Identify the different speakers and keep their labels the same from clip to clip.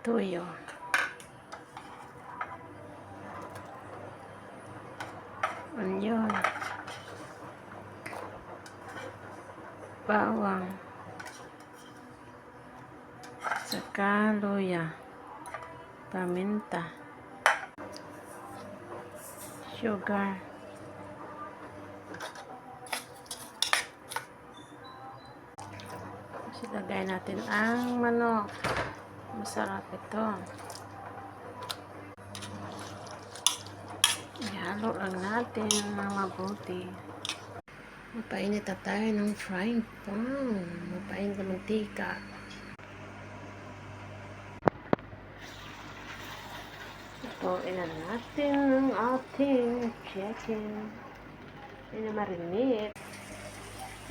Speaker 1: Tuyo. Onion. Bawang. Saka luya. Paminta. Sugar. Ilagay natin ang manok. Masarap ito. Ihalo lang natin ng mabuti. Mapainit na tayo ng frying pan. Mapainit na mantika. Lutuin na natin ang ating chicken. Pinamarinate.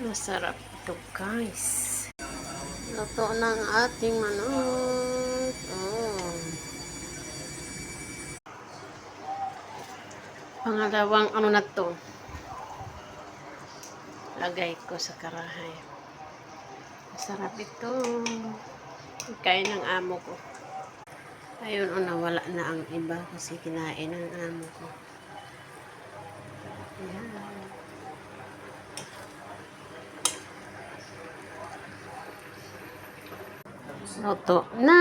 Speaker 1: Masarap ito, guys. Luto ng ating manok. Oh. Pangalawang ano na to. Lagay ko sa karahay. Masarap ito. Kain ng amo ko. Ayun, nawala na ang iba kasi kinain ng amo ko. Ayan. Luto na.